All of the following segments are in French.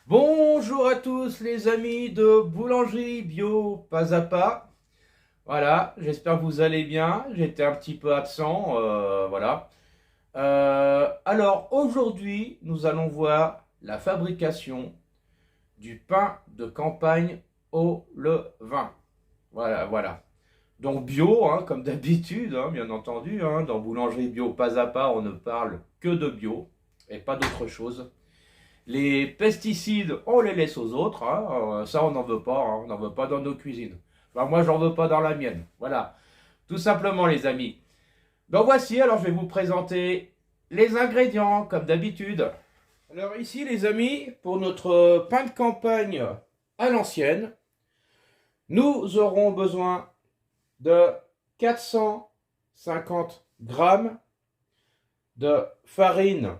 Bonjour à tous les amis de Boulangerie Bio Pas à Pas. Voilà, j'espère que vous allez bien. J'étais un petit peu absent, voilà. Alors aujourd'hui, nous allons voir la fabrication du pain de campagne au levain. Voilà, voilà. Donc bio, hein, comme d'habitude, hein, bien entendu. Hein, dans Boulangerie Bio Pas à Pas, on ne parle que de bio et pas d'autre chose. Les pesticides, on les laisse aux autres. Hein. Ça, on n'en veut pas. Hein. On n'en veut pas dans nos cuisines. Enfin, moi, j'en veux pas dans la mienne. Voilà. Tout simplement, les amis. Donc voici, alors je vais vous présenter les ingrédients, comme d'habitude. Alors ici, les amis, pour notre pain de campagne à l'ancienne, nous aurons besoin de 450 grammes de farine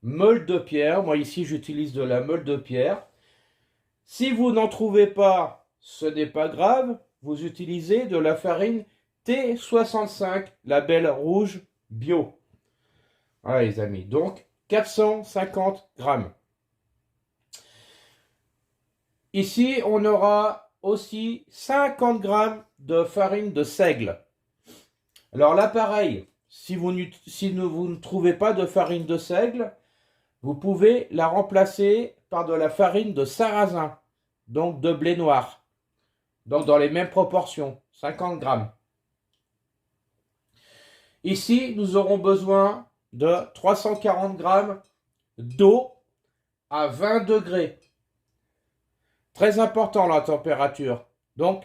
meule de pierre. Moi ici j'utilise de la meule de pierre. Si vous n'en trouvez pas, ce n'est pas grave. Vous utilisez de la farine T65, label rouge bio. Voilà les amis, donc 450 grammes. Ici on aura aussi 50 grammes de farine de seigle. Alors là pareil, si vous ne trouvez pas de farine de seigle, vous pouvez la remplacer par de la farine de sarrasin, donc de blé noir. Donc dans les mêmes proportions, 50 grammes. Ici, nous aurons besoin de 340 grammes d'eau à 20 degrés. Très important la température. Donc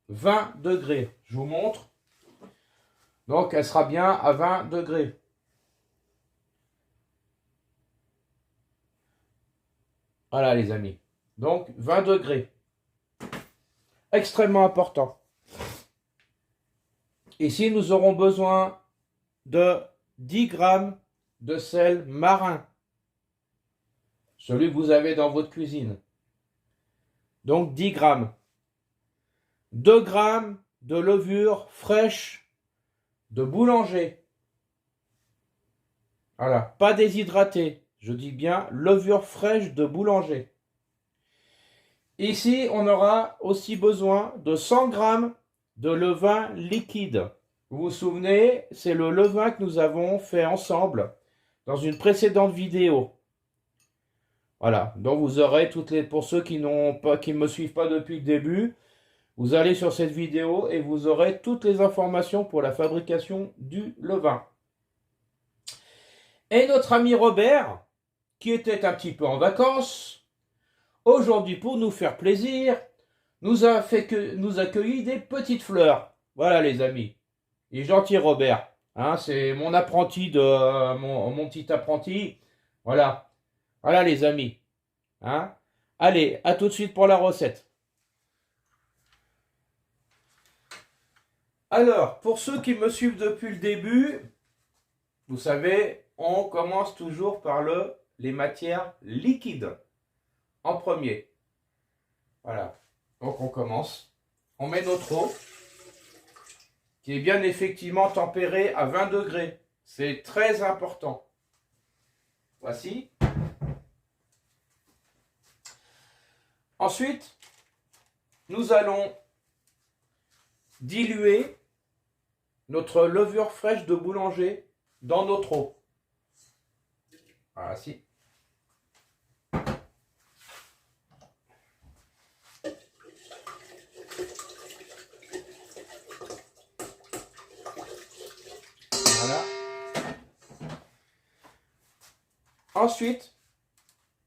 20 degrés. Je vous montre. Donc elle sera bien à 20 degrés. Voilà les amis. Donc 20 degrés. Extrêmement important. Ici, nous aurons besoin de 10 grammes de sel marin. Celui que vous avez dans votre cuisine. Donc 10 grammes. 2 grammes de levure fraîche de boulanger. Voilà, pas déshydratée. Je dis bien levure fraîche de boulanger. Ici, on aura aussi besoin de 100 grammes de levain liquide. Vous vous souvenez, c'est le levain que nous avons fait ensemble dans une précédente vidéo. Voilà, donc vous aurez toutes les, pour ceux qui ne me suivent pas depuis le début, vous allez sur cette vidéo et vous aurez toutes les informations pour la fabrication du levain. Et notre ami Robert, qui était un petit peu en vacances, aujourd'hui pour nous faire plaisir, nous a accueilli des petites fleurs. Voilà les amis. Il est gentil Robert. Hein, c'est mon apprenti mon petit apprenti. Voilà. Voilà les amis. Hein. Allez, à tout de suite pour la recette. Alors, pour ceux qui me suivent depuis le début, vous savez, on commence toujours par les matières liquides en premier. Voilà. Donc on commence. On met notre eau qui est bien effectivement tempérée à 20 degrés. C'est très important. Voici. Ensuite, nous allons diluer notre levure fraîche de boulanger dans notre eau. Voici. Ensuite,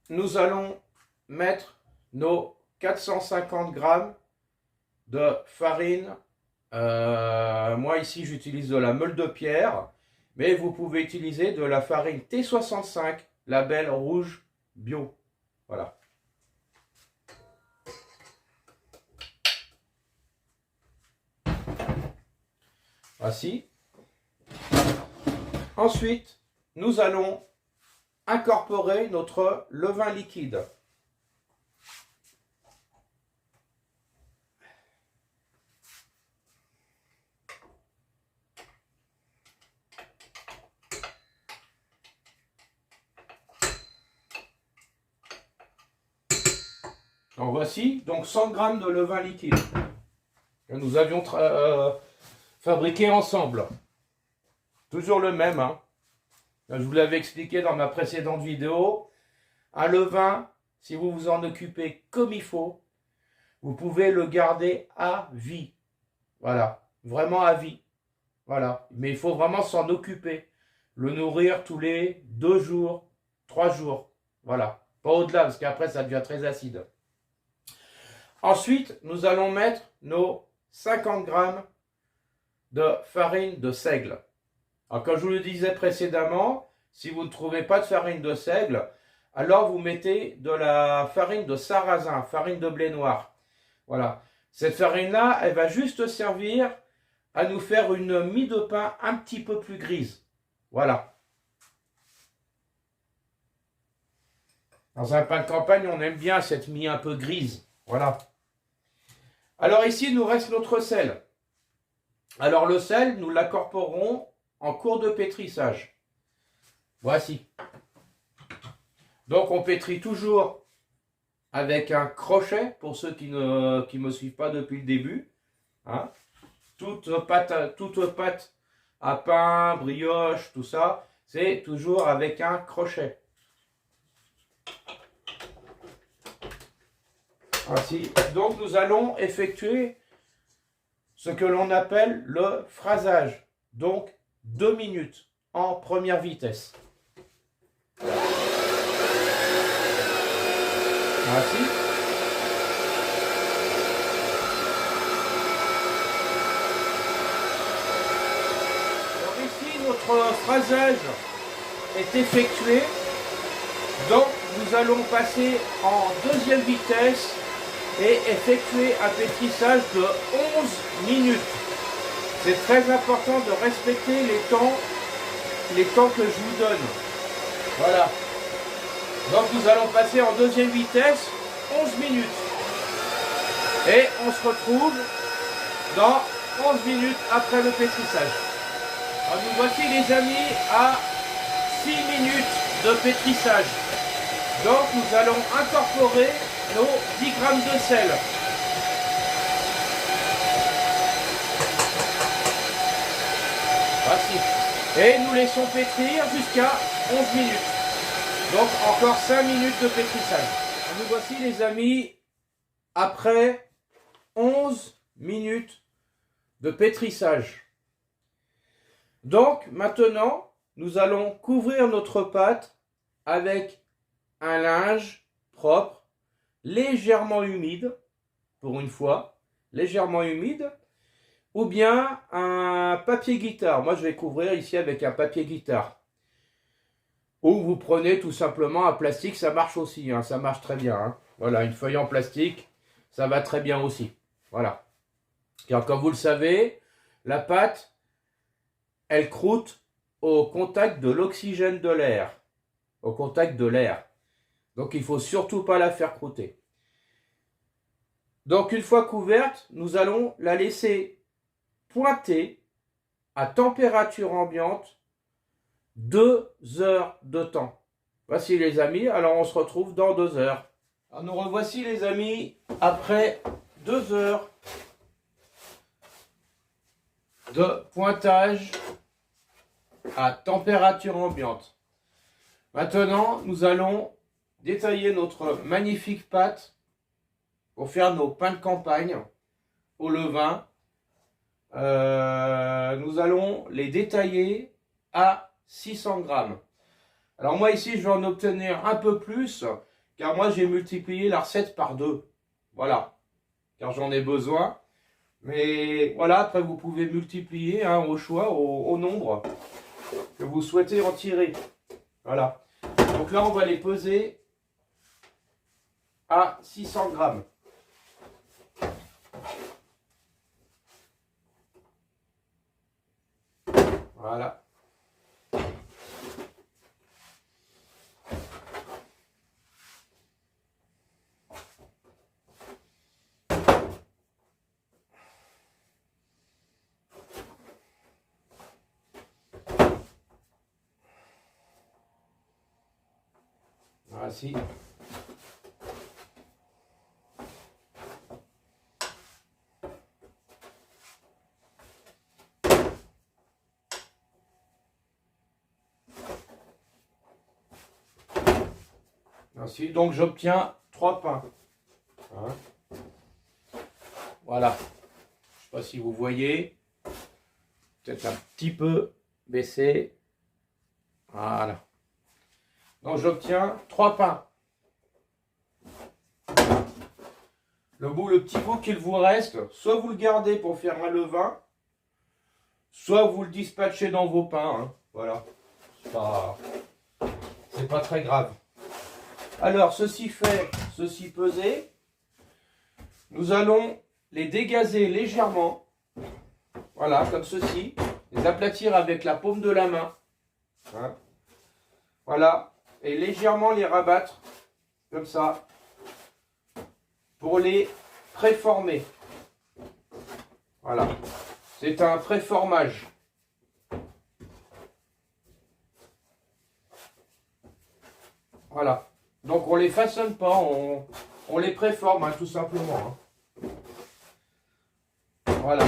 nous allons mettre nos 450 grammes de farine. Moi ici j'utilise de la meule de pierre, mais vous pouvez utiliser de la farine T65, label rouge bio. Voilà. Voici. Ensuite, nous allons incorporer notre levain liquide. En voici donc 100 g de levain liquide que nous avions fabriqué ensemble. Toujours le même, hein. Je vous l'avais expliqué dans ma précédente vidéo. Un levain, si vous vous en occupez comme il faut, vous pouvez le garder à vie. Voilà, vraiment à vie. Voilà, mais il faut vraiment s'en occuper. Le nourrir tous les 2 jours, 3 jours. Voilà, pas au-delà parce qu'après ça devient très acide. Ensuite, nous allons mettre nos 50 g de farine de seigle. Alors, comme je vous le disais précédemment, si vous ne trouvez pas de farine de seigle, alors vous mettez de la farine de sarrasin, farine de blé noir. Voilà. Cette farine-là, elle va juste servir à nous faire une mie de pain un petit peu plus grise. Voilà. Dans un pain de campagne, on aime bien cette mie un peu grise. Voilà. Alors ici, il nous reste notre sel. Alors le sel, nous l'incorporerons en cours de pétrissage. Voici. Donc on pétrit toujours avec un crochet, pour ceux qui ne me suivent pas depuis le début. Hein. Toute pâte à pain, brioche, tout ça, c'est toujours avec un crochet. Ainsi. Donc nous allons effectuer ce que l'on appelle le phrasage. Donc 2 minutes en première vitesse. Ainsi. Alors ici notre phrasage est effectué. Donc nous allons passer en deuxième vitesse et effectuer un pétrissage de 11 minutes. C'est très important de respecter les temps que je vous donne. Voilà. Donc nous allons passer en deuxième vitesse 11 minutes. Et on se retrouve dans 11 minutes après le pétrissage. Alors nous voici les amis à 6 minutes de pétrissage. Donc nous allons incorporer nos 10 g de sel. Voici. Et nous laissons pétrir jusqu'à 11 minutes. Donc encore 5 minutes de pétrissage. Nous voici les amis après 11 minutes de pétrissage. Donc maintenant nous allons couvrir notre pâte avec un linge propre, légèrement humide, pour une fois, légèrement humide, ou bien un papier guitare. Moi, je vais couvrir ici avec un papier guitare. Ou vous prenez tout simplement un plastique, ça marche aussi, hein, ça marche très bien. Hein. Voilà, une feuille en plastique, ça va très bien aussi. Voilà. Car comme vous le savez, la pâte, elle croûte au contact de l'oxygène de l'air. Au contact de l'air. Donc il ne faut surtout pas la faire croûter. Donc une fois couverte, nous allons la laisser pointer à température ambiante 2 heures de temps. Voici les amis, alors on se retrouve dans 2 heures. Alors nous revoici les amis après 2 heures de pointage à température ambiante. Maintenant, nous allons détailler notre magnifique pâte pour faire nos pains de campagne au levain. Nous allons les détailler à 600 grammes. Alors moi ici, je vais en obtenir un peu plus, car moi j'ai multiplié la recette par 2. Voilà, car j'en ai besoin. Mais voilà, après vous pouvez multiplier hein, au choix, au nombre que vous souhaitez en tirer. Voilà. Donc là, on va les peser à 600 grammes. Voilà. Voici. Ainsi, donc j'obtiens 3 pains. Hein. Voilà. Je ne sais pas si vous voyez. Peut-être un petit peu baissé. Voilà. Donc j'obtiens 3 pains. Le petit bout qu'il vous reste, soit vous le gardez pour faire un levain, soit vous le dispatchez dans vos pains. Hein. Voilà. C'est pas très grave. Alors, ceci fait, ceci pesé, nous allons les dégazer légèrement. Voilà, comme ceci. Les aplatir avec la paume de la main. Hein. Voilà. Et légèrement les rabattre, comme ça, pour les préformer. Voilà. C'est un préformage. Voilà. Donc on les façonne pas, on les préforme hein, tout simplement. Hein. Voilà.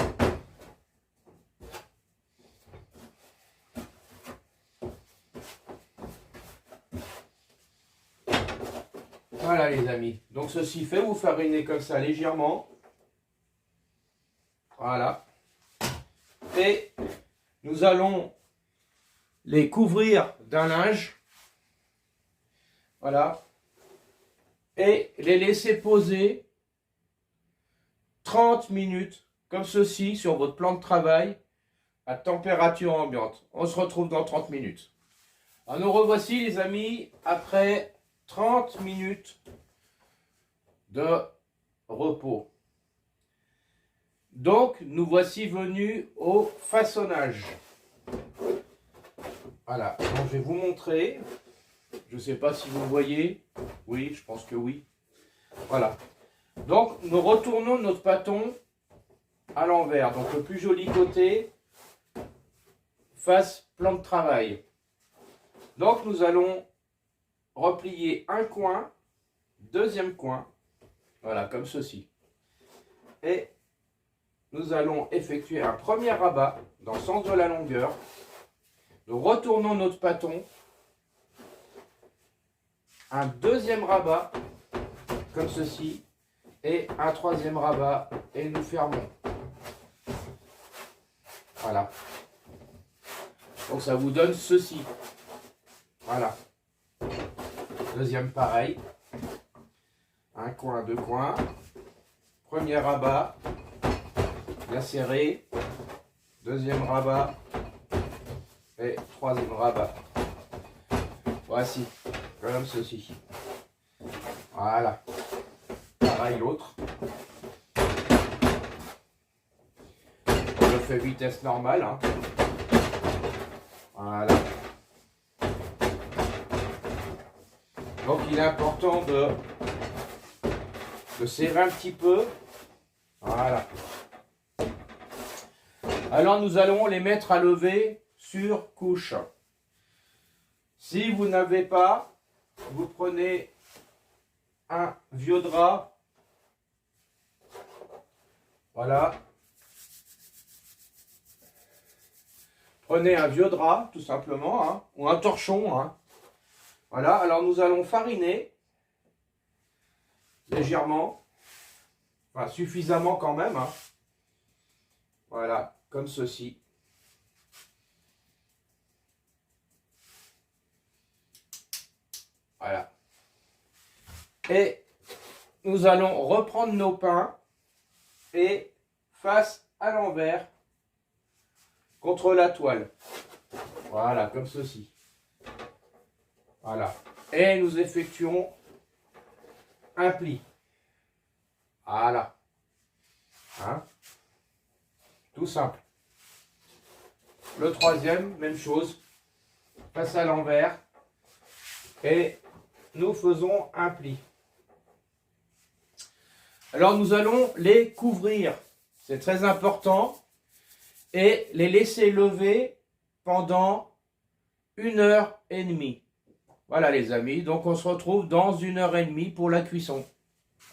Voilà les amis. Donc ceci fait, vous farinez comme ça légèrement. Voilà. Et nous allons les couvrir d'un linge. Voilà. Et les laisser poser 30 minutes comme ceci sur votre plan de travail à température ambiante. On se retrouve dans 30 minutes. Alors nous revoici les amis après 30 minutes de repos. Donc nous voici venus au façonnage. Voilà, donc je vais vous montrer. Je ne sais pas si vous voyez. Oui, je pense que oui. Voilà. Donc, nous retournons notre bâton à l'envers. Donc, le plus joli côté, face plan de travail. Donc, nous allons replier un coin, deuxième coin. Voilà, comme ceci. Et nous allons effectuer un premier rabat dans le sens de la longueur. Nous retournons notre bâton. Un deuxième rabat, comme ceci, et un troisième rabat, et nous fermons. Voilà. Donc ça vous donne ceci. Voilà. Deuxième pareil. Un coin, deux coins. Premier rabat, bien serré. Deuxième rabat, et troisième rabat. Voici. Comme ceci. Voilà. Pareil l'autre. Je fais vitesse normale. Hein. Voilà. Donc il est important de serrer un petit peu. Voilà. Alors nous allons les mettre à lever sur couche. Si vous n'avez pas, vous prenez un vieux drap, voilà, prenez un vieux drap tout simplement, hein, ou un torchon, hein. Voilà, alors nous allons fariner légèrement, enfin suffisamment quand même, hein. Voilà, comme ceci. Voilà. Et nous allons reprendre nos pains et face à l'envers contre la toile. Voilà, comme ceci. Voilà. Et nous effectuons un pli. Voilà. Hein? Tout simple. Le troisième, même chose. Face à l'envers. Et nous faisons un pli. Alors nous allons les couvrir. C'est très important. Et les laisser lever pendant 1h30. Voilà les amis. Donc on se retrouve dans 1h30 pour la cuisson.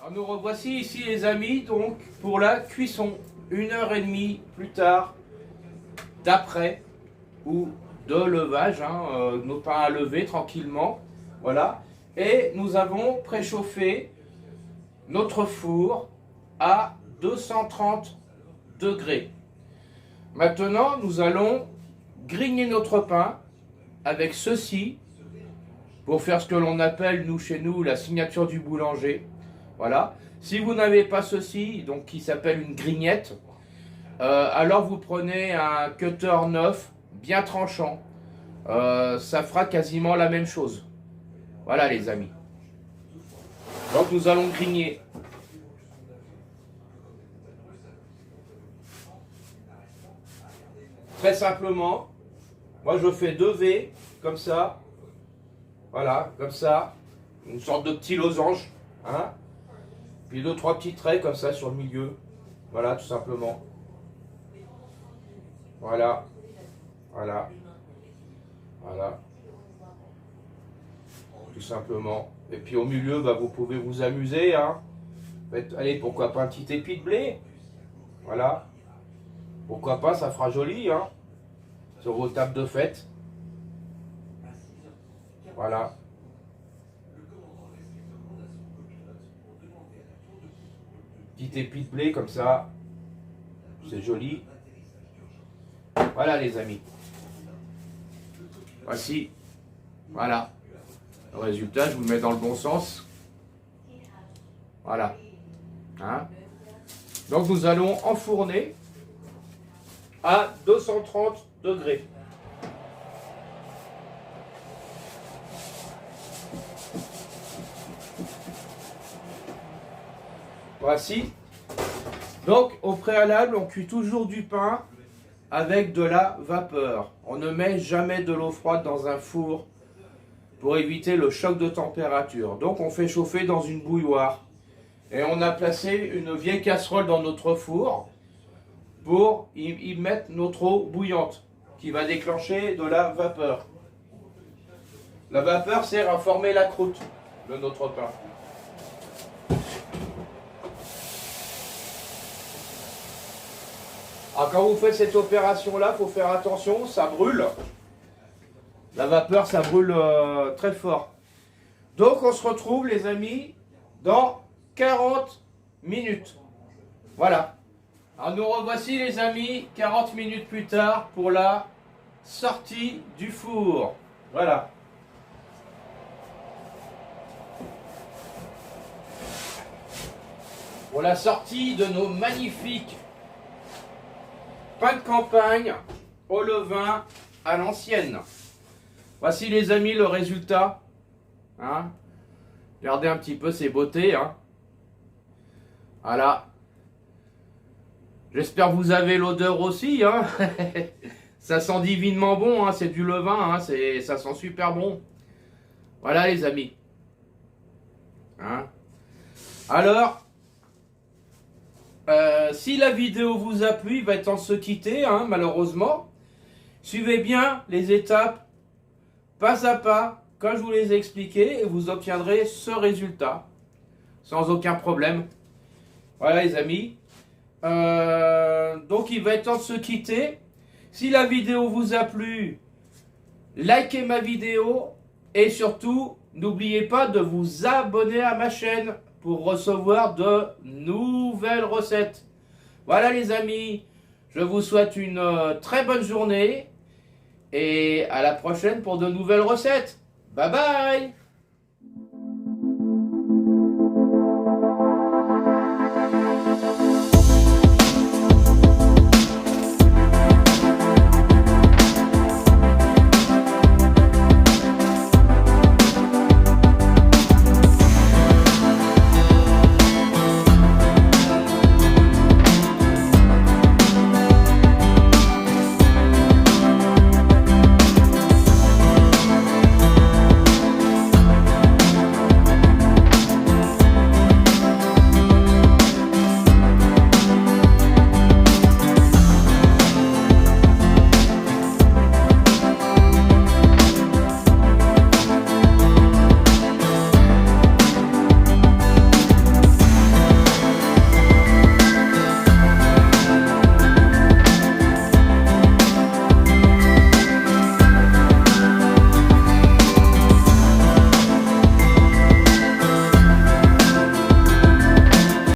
Alors nous revoici ici les amis, donc pour la cuisson, 1h30 plus tard, d'après ou de levage, nos pains à lever tranquillement, voilà. Et nous avons préchauffé notre four à 230 degrés. Maintenant nous allons grigner notre pain avec ceci, pour faire ce que l'on appelle, nous chez nous, la signature du boulanger. Voilà. Si vous n'avez pas ceci, donc qui s'appelle une grignette, alors vous prenez un cutter neuf, bien tranchant. Ça fera quasiment la même chose. Voilà les amis. Donc nous allons grigner. Très simplement, moi je fais 2 V, comme ça. Voilà, comme ça. Une sorte de petit losange. Hein. Puis 2-3 petits traits comme ça sur le milieu. Voilà, tout simplement. Voilà. Voilà. Voilà. Tout simplement. Et puis au milieu, bah, vous pouvez vous amuser. Hein. Allez, pourquoi pas un petit épi de blé. Voilà. Pourquoi pas, ça fera joli. Hein, sur vos tables de fête. Voilà. Petit épi de blé comme ça. C'est joli. Voilà les amis. Voici. Voilà. Le résultat, je vous le mets dans le bon sens. Voilà. Hein? Donc nous allons enfourner à 230 degrés. Voici. Donc au préalable, on cuit toujours du pain avec de la vapeur. On ne met jamais de l'eau froide dans un four pour éviter le choc de température. Donc on fait chauffer dans une bouilloire. Et on a placé une vieille casserole dans notre four pour y mettre notre eau bouillante qui va déclencher de la vapeur. La vapeur sert à former la croûte de notre pain. Alors quand vous faites cette opération-là, il faut faire attention, ça brûle. La vapeur, ça brûle très fort. Donc on se retrouve les amis dans 40 minutes. Voilà. Alors nous revoici les amis 40 minutes plus tard pour la sortie du four. Voilà. Pour la sortie de nos magnifiques pains de campagne au levain à l'ancienne. Voici les amis le résultat. Hein, regardez un petit peu ces beautés. Hein. Voilà. J'espère que vous avez l'odeur aussi. Hein. Ça sent divinement bon. Hein. C'est du levain. Hein. Ça sent super bon. Voilà les amis. Hein. Alors, si la vidéo vous a plu, il va être temps de se quitter, hein, malheureusement. Suivez bien les étapes, pas à pas, comme je vous les ai expliquées, et vous obtiendrez ce résultat, sans aucun problème. Voilà les amis. Donc il va être temps de se quitter. Si la vidéo vous a plu, likez ma vidéo, et surtout, n'oubliez pas de vous abonner à ma chaîne pour recevoir de nouvelles recettes. Voilà les amis, je vous souhaite une très bonne journée et à la prochaine pour de nouvelles recettes. Bye bye!